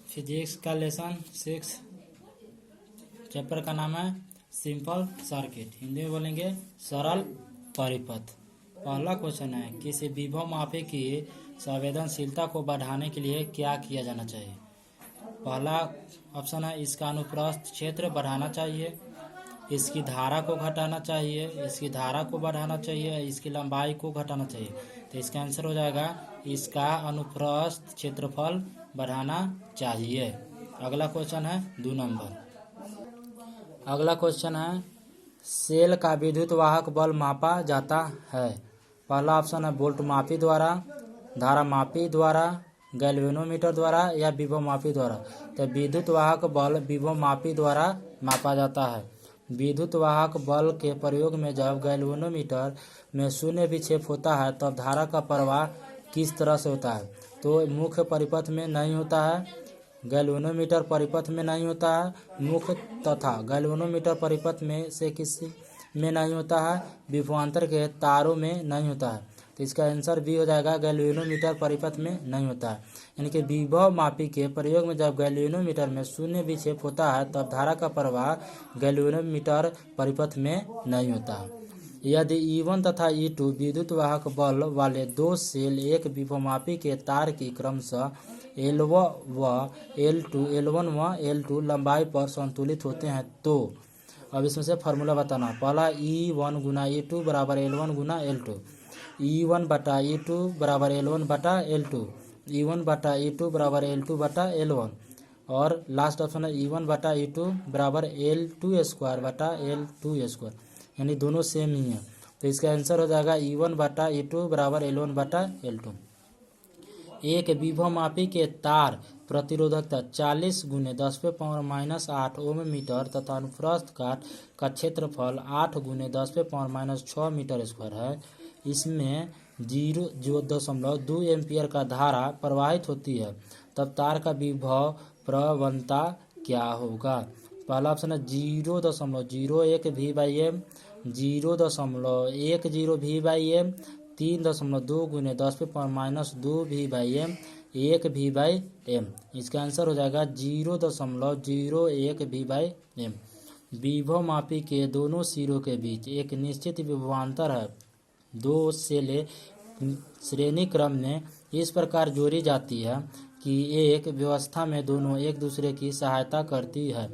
Physics का lesson 6 chapter का नाम है सिंपल सर्किट। हिंदी में बोलेंगे सरल परिपथ। पहला क्वेश्चन है किसी विभव मापी की संवेदनशीलता को बढ़ाने के लिए क्या किया जाना चाहिए। पहला ऑप्शन है इसका अनुप्रस्थ क्षेत्र बढ़ाना चाहिए, इसकी धारा को घटाना चाहिए, इसकी धारा को बढ़ाना चाहिए, इसकी लंबाई को घटाना चाहिए। तो इसका आंसर हो जाएगा इसका अनुप्रस्थ क्षेत्रफल बढ़ाना चाहिए। अगला क्वेश्चन है 2 नंबर। अगला क्वेश्चन है सेल का विद्युत वाहक बल मापा जाता है। पहला ऑप्शन है वोल्ट मापी द्वारा, धारा मापी द्वारा, गैल्वेनोमीटर द्वारा या विभव मापी द्वारा। तो विद्युत वाहक बल विभव मापी द्वारा मापा जाता है। विद्युत वाहक बल के प्रयोग में जब गैल्वेनोमीटर में शून्य विक्षेप होता है तब धारा का प्रवाह किस तरह से होता है। तो मुख्य परिपथ में नहीं होता है, गैल्वेनोमीटर परिपथ में नहीं होता है, मुख्य तथा गैल्वेनोमीटर परिपथ में से किसी में नहीं होता है, विभवांतर के तारों में नहीं होता है। तो इसका आंसर बी हो जाएगा गैल्वेनोमीटर परिपथ में नहीं होता है। यानी कि विभव मापी के प्रयोग में जब गैल्वेनोमीटर में शून्य विक्षेप होता है तब धारा का प्रवाह गैल्वेनोमीटर परिपथ में नहीं होता है। यदि E1 तथा E2 विद्युत वाहक बल वाले दो सेल एक विभवमापी के तार की क्रमशः L1 व L2 लंबाई पर संतुलित होते हैं तो अब इसमें से फार्मूला बताना। पहला E1 गुना E2 बराबर L1 गुना L2, E1 बटा E2 बराबर L1 बटा L2, E1 बटा E2 बराबर L2 बटा L1 और लास्ट ऑप्शन है E1 बटा E2 बराबर L2 स्क्वायर बटा L2 स्क्वायर, यानी दोनों सेम ही है। तो इसका आंसर हो जाएगा E1 बटा E2 बराबर L1 बटा L2। एक विभवमापी के तार प्रतिरोधकता 40 गुने 10⁻⁻8 ओम मीटर तथा अनुप्रस्थ काट का क्षेत्रफल 8 गुने 10⁻⁻6 मीटर स्क्वायर है। इसमें 0.2 एम्पियर का धारा प्रवाहित होती है, तब तार का विभव प्रवणता क्या होगा। पहला ऑप्शन है 0.01 V/m, 0.10 V/m, 3.2 गुने 10⁻⁻2 V/m, 1 V/m। इसका आंसर हो जाएगा 0.01 V/m। विभव मापी के दोनों सिरों के बीच एक निश्चित विभवांतर है। दो सेलें श्रेणी क्रम में इस प्रकार जोड़ी जाती है कि एक व्यवस्था में दोनों एक दूसरे की सहायता करती है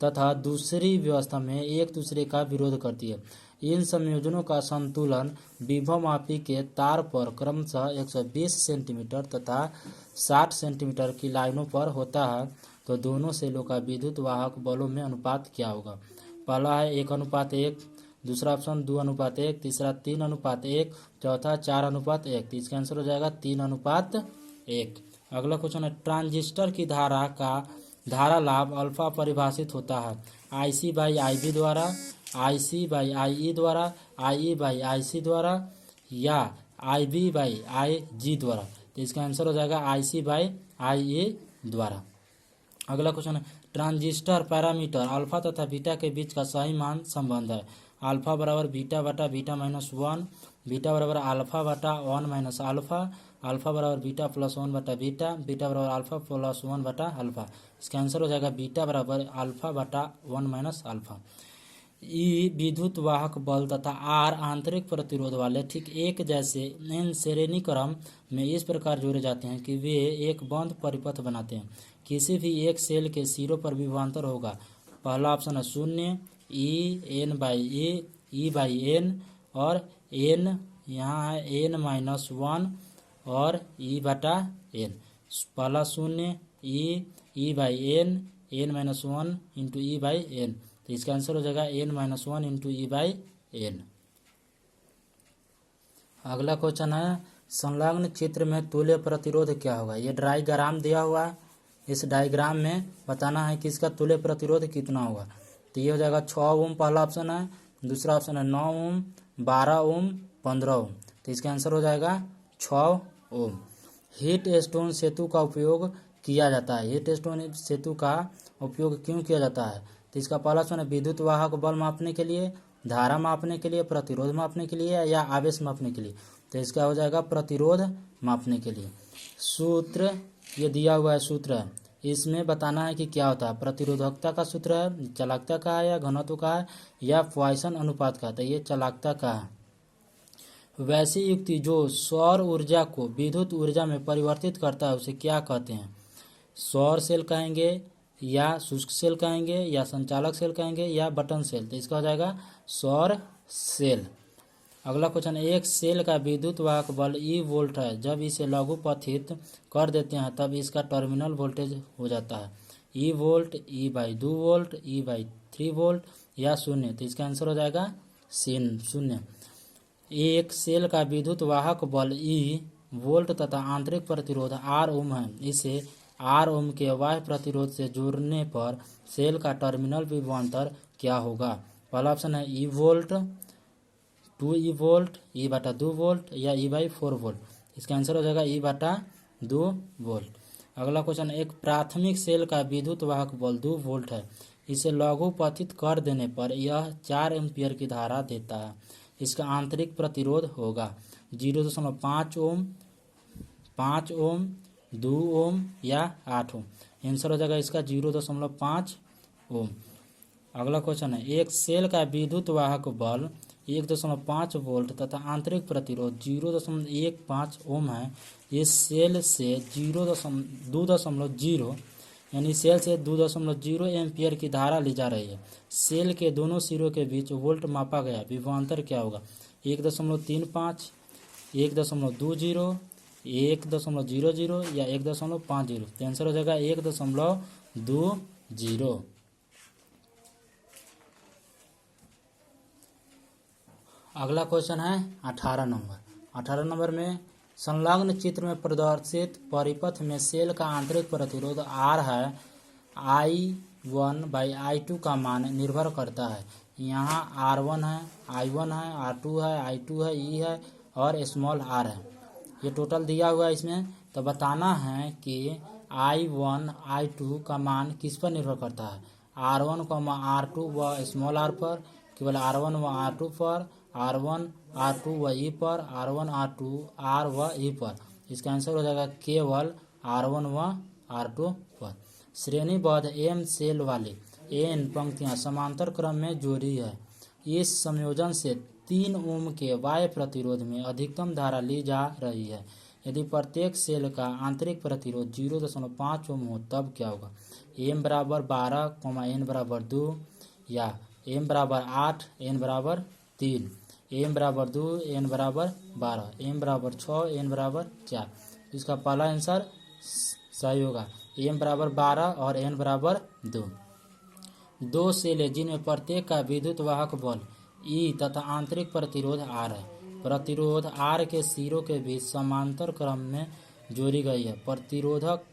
तथा दूसरी व्यवस्था में एक दूसरे का विरोध करती है। इन संयोजनों का संतुलन विभवमापी के तार पर क्रमशः 120 सेंटीमीटर तथा 60 सेंटीमीटर की लाइनों पर होता है। तो दोनों सेलों का विद्युत वाहक बलों में अनुपात क्या होगा। पहला है 1:1, दूसरा ऑप्शन 2:1, तीसरा 3:1, चौथा 4:1। तो इसका आंसर हो जाएगा 3:1। अगला क्वेश्चन है ट्रांजिस्टर की धारा का धारा लाभ अल्फा परिभाषित होता है IC/IB द्वारा, IC/IE द्वारा, IE/IC द्वारा या IB/IG द्वारा। तो इसका आंसर हो जाएगा IC/IE द्वारा। अगला क्वेश्चन है ट्रांजिस्टर पैरामीटर अल्फा तथा बीटा के बीच का सही मान संबंध है। अल्फा बराबर बीटा बटा बीटा -1, बीटा बराबर अल्फा बटा 1 माइनस अल्फा, अल्फा बराबर बीटा प्लस 1 बटा बीटा, बीटा बराबर अल्फा प्लस 1 बटा अल्फा। इसका आंसर हो जाएगा बीटा बराबर अल्फा बटा 1 माइनस अल्फा। ई विद्युत वाहक बल तथा आर आंतरिक प्रतिरोध वाले ठीक एक जैसे इन श्रेणी क्रम में इस प्रकार जोड़े जाते हैं कि वे एक बंद परिपथ बनाते हैं। किसी भी एक सेल के सिरों पर विभवांतर होगा। पहला ऑप्शन है 0, E/N और N यहाँ है N-1 और E/N। पहला 0 E/N, N-1 इंटू E/N। तो इसका आंसर हो जाएगा N-1 इंटू E/N। अगला क्वेश्चन है संलग्न चित्र में तुल्य प्रतिरोध क्या होगा। ये डायग्राम दिया हुआ है, इस डायग्राम में बताना है कि इसका तुल्य प्रतिरोध कितना होगा। तो ये हो जाएगा 6 ओम पहला ऑप्शन है, दूसरा ऑप्शन है 9 ओम, 12 ओम, 15 ओम। तो इसका आंसर हो जाएगा 6 ओम। हीट स्टोन सेतु का उपयोग किया जाता है। हीट स्टोन सेतु का उपयोग क्यों किया जाता है। तो इसका पहला ऑप्शन है विद्युत वाहक बल मापने के लिए, धारा मापने के लिए, प्रतिरोध मापने के लिए या आवेश मापने के लिए। तो इसका हो जाएगा प्रतिरोध मापने के लिए। सूत्र ये दिया हुआ है, सूत्र इसमें बताना है कि क्या होता है। प्रतिरोधकता का सूत्र है, चालकता का है या घनत्व का है या पॉइसन अनुपात का है, तो ये चालकता का है। वैसी युक्ति जो सौर ऊर्जा को विद्युत ऊर्जा में परिवर्तित करता है उसे क्या कहते हैं। सौर सेल कहेंगे या शुष्क सेल कहेंगे या संचालक सेल कहेंगे या बटन सेल, तो इसका हो जाएगा सौर सेल। अगला क्वेश्चन, एक सेल का विद्युत वाहक बल ई वोल्ट है, जब इसे लघुपथित कर देते हैं तब इसका टर्मिनल वोल्टेज हो जाता है E volt, E by 2 volt, E by 3 volt या शून्य, तो इसका आंसर हो जाएगा शून्य। एक सेल का विद्युत वाहक बल ई वोल्ट तथा आंतरिक प्रतिरोध आर ओम है, इसे आर ओम के बाह्य प्रतिरोध से जोड़ने पर सेल का टर्मिनल विभवांतर क्या होगा। पहला ऑप्शन है ई वोल्ट, 2 ई वोल्ट, ई बटा 2 वोल्ट या ई बाई 4 वोल्ट, इसका आंसर हो जाएगा ई बटा 2 वोल्ट। अगला क्वेश्चन, एक प्राथमिक सेल का विद्युत वाहक बल 2 वोल्ट है, इसे लघुपथित कर देने पर यह 4 एम्पियर की धारा देता है, इसका आंतरिक प्रतिरोध होगा 0.5 ओम, 5 ओम, 2 ओम या 8 ओम, आंसर हो जाएगा इसका 0.5 ओम। अगला क्वेश्चन है, एक सेल का विद्युत वाहक बल 1.5 वोल्ट तथा आंतरिक प्रतिरोध 0.15 ओम है, इस सेल से 2.0 यानी सेल से 2.0 एम्पियर की धारा ली जा रही है। सेल के दोनों सिरों के बीच वोल्ट मापा गया, विभवांतर क्या होगा। 1.35, 1.20, 1.00 या 1.50, तो आंसर हो जाएगा 1.20। अगला क्वेश्चन है 18 नंबर। 18 नंबर में संलग्न चित्र में प्रदर्शित परिपथ में सेल का आंतरिक प्रतिरोध R है, I1/I2 का मान निर्भर करता है। यहाँ R1 है, I1 है, R2 है, I2 है, E है और स्मॉल r है। ये टोटल दिया हुआ है इसमें, तो बताना है कि I1 I2 का मान किस पर निर्भर करता है। R1 R2 व स्मॉल r पर, केवल R1 व R2 पर, R1 R2 व E पर, R1 R2 R व E पर, इसका आंसर हो जाएगा केवल R1 व R2 पर। श्रेणीबद्ध M सेल वाली n पंक्तियां समांतर क्रम में जोड़ी है। इस संयोजन से 3 ओम के बाह्य प्रतिरोध में अधिकतम धारा ली जा रही है। यदि प्रत्येक सेल का आंतरिक प्रतिरोध 0.5 ओम हो तब क्या होगा। m बराबर 12, n बराबर 2 या m बराबर 8, n बराबर 3, m बराबर 2, n बराबर 12, m बराबर 6, n बराबर 4, इसका पहला आंसर सही होगा। m बराबर 12 और n बराबर 2। दो सेलें जिनमें प्रत्येक का विद्युत वाहक बल E तथा आंतरिक प्रतिरोध R है। प्रतिरोध R के सिरों के बीच समांतर क्रम में जोड़ी गई है। प्रतिरोधक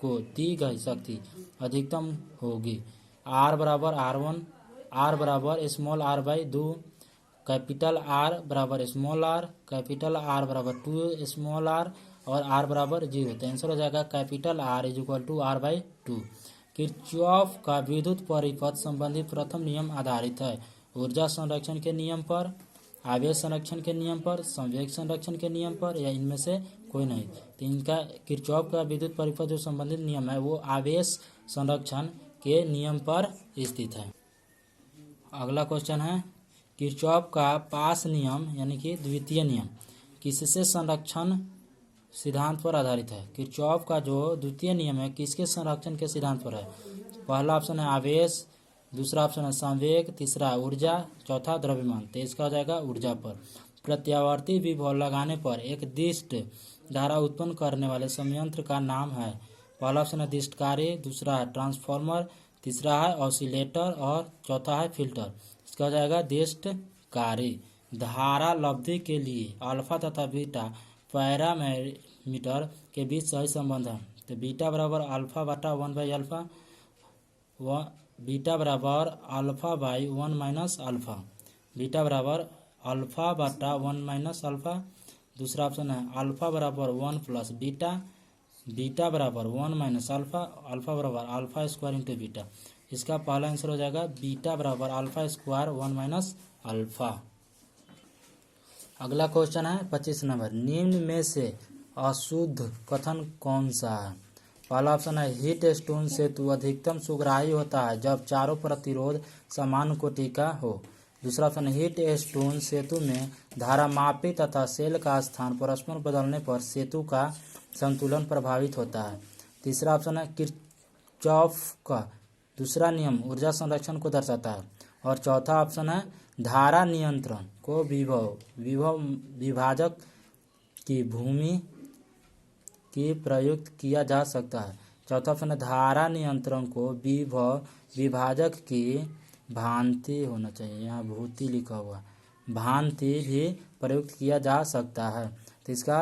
को दी गई शक्ति अधिकतम होगी। R बराबर R1, R बराबर small r by 2, capital R बराबर स्मॉल r, कैपिटल R बराबर 2 स्मॉल r और R बराबर 0, तो आंसर हो जाएगा capital R equal to R by 2। Kirchhoff का विद्युत परिपथ संबंधी प्रथम नियम आधारित है ऊर्जा संरक्षण के नियम पर, आवेश संरक्षण के नियम पर, संवेग संरक्षण के नियम पर या इनमें से कोई नहीं। तो इनका किरचॉफ का विद्युत परिपथ जो संबंधित नियम है वो आवेश संरक्षण के नियम पर स्थित है। अगला क्वेश्चन है किरचॉफ का पास नियम यानी कि द्वितीय नियम किससे संरक्षण सिद्धांत पर आधारित है। किरचॉफ का जो द्वितीय नियम है किसके संरक्षण के सिद्धांत पर है। पहला ऑप्शन है आवेश, दूसरा ऑप्शन है संवेग, तीसरा ऊर्जा, चौथा द्रव्यमान, तो इसका हो जाएगा ऊर्जा पर। प्रत्यावर्ती विभव लगाने पर एक दिष्ट धारा उत्पन्न करने वाले संयंत्र का नाम है। पहला ऑप्शन है दिष्टकारी, दूसरा है ट्रांसफार्मर, तीसरा है ऑसिलेटर और चौथा है फिल्टर, इसका हो जाएगा दिष्टकारी। धारा लब्धि के लिए अल्फा तथा बीटा पैरामीटर के बीच सही संबंध है। तो बीटा बराबर अल्फा बटा 1 बाई अल्फा, बीटा बराबर alpha by 1 minus alpha, beta बराबर अल्फा बटा 1 माइनस अल्फा। दूसरा ऑप्शन है अल्फा बराबर 1 प्लस बीटा, बीटा बराबर 1 माइनस अल्फा, अल्फा बराबर अल्फा स्क्वायर इंटू बीटा, इसका पहला आंसर हो जाएगा बीटा बराबर अल्फा स्क्वायर 1 माइनस अल्फा। अगला क्वेश्चन है 25 नंबर। निम्न में से अशुद्ध कथन कौन सा है। पहला ऑप्शन है हीट स्टोन सेतु अधिकतम सुग्राही होता है जब चारों प्रतिरोध समान कोटि का हो। दूसरा ऑप्शन है हीट स्टोन सेतु में धारामापी तथा सेल का स्थान परस्पर बदलने पर सेतु का संतुलन प्रभावित होता है। तीसरा ऑप्शन है किरचॉफ का दूसरा नियम ऊर्जा संरक्षण को दर्शाता है। और चौथा ऑप्शन है धारा नियंत्रण को विभव विभाजक की भूमि की प्रयुक्त किया जा सकता है। चौथा ऑप्शन है धारा नियंत्रण को विभव विभाजक की भांति होना चाहिए, यहाँ भूति लिखा हुआ, भांति भी प्रयुक्त किया जा सकता है। तो इसका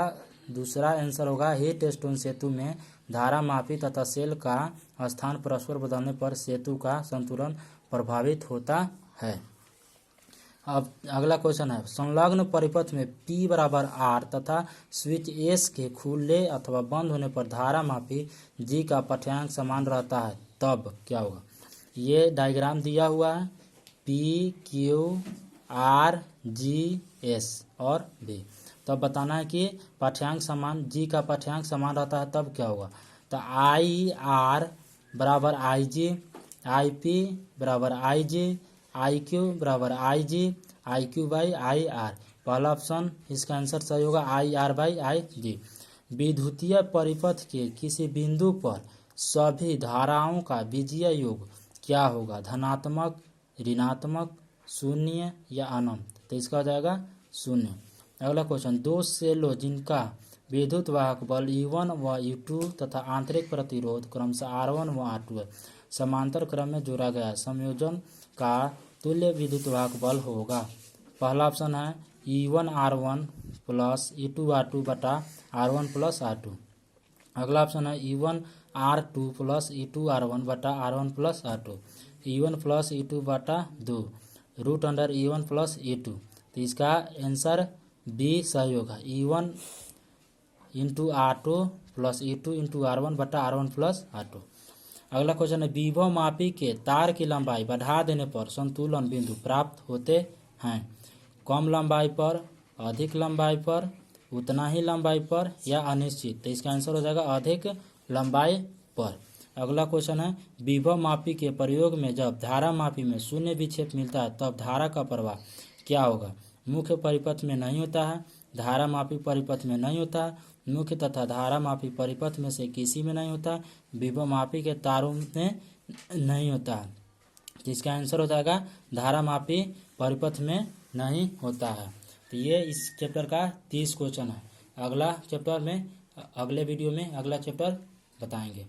दूसरा आंसर होगा हीट स्टोन सेतु में धारामापी तथा सेल का स्थान परस्पर बदलने पर सेतु का संतुलन प्रभावित होता है। अब अगला क्वेश्चन है संलग्न परिपथ में P बराबर R तथा स्विच S के खुले अथवा बंद होने पर धारामापी G का पाठ्यांक समान रहता है तब क्या होगा। ये डायग्राम दिया हुआ है P Q R G S और B। तब बताना है कि पाठ्यांक समान G का पाठ्यांक समान रहता है तब क्या होगा। तो आई आर बराबर आई जी, आई पी बराबर आई जी, आई क्यू बराबर I G, I Q by I R. पहला ऑप्शन इसका आंसर सही होगा आई आर बाई आई जी। विद्युतीय परिपथ के किसी बिंदु पर सभी धाराओं का बीजीय योग क्या होगा, धनात्मक, ऋणात्मक, शून्य या अनंत। तो इसका हो जाएगा शून्य। अगला क्वेश्चन दो सेलों जिनका विद्युत वाहक बल E1 व E2 तथा आंतरिक प्रतिरोध क्रमशः R1 व R2 है समांतर क्रम में जोड़ा गया संयोजन का तुल्य विद्युत वाहक बल होगा। पहला ऑप्शन है E1 R1 plus E2 R2 बटा R1 प्लस R2। अगला ऑप्शन है E1 R2 plus E2 R1 बटा R1 plus R2, E1 plus E2 बटा 2 root under E1 plus E2। तो इसका आंसर बी सही होगा E1 into R2 plus E2 into R1 बटा R1 प्लस R2। अगला क्वेश्चन है विभव मापी के तार की लंबाई बढ़ा देने पर संतुलन बिंदु प्राप्त होते हैं। कम लंबाई पर, अधिक लंबाई पर, उतना ही लंबाई पर या अनिश्चित। तो इसका आंसर हो जाएगा अधिक लंबाई पर। अगला क्वेश्चन है विभव मापी के प्रयोग में जब धारा मापी में शून्य विक्षेप मिलता है तब धारा का प्रवाह क्या होगा। मुख्य परिपथ में नहीं होता है, धारा मापी परिपथ में नहीं होता है, मुख्य तथा धारा मापी परिपथ में से किसी में नहीं होता, विभव मापी के तारों में नहीं होता है। जिसका आंसर हो जाएगा धारा मापी परिपथ में नहीं होता है। तो ये इस चैप्टर का 30 क्वेश्चन है। अगला चैप्टर में अगले वीडियो में अगला चैप्टर बताएंगे।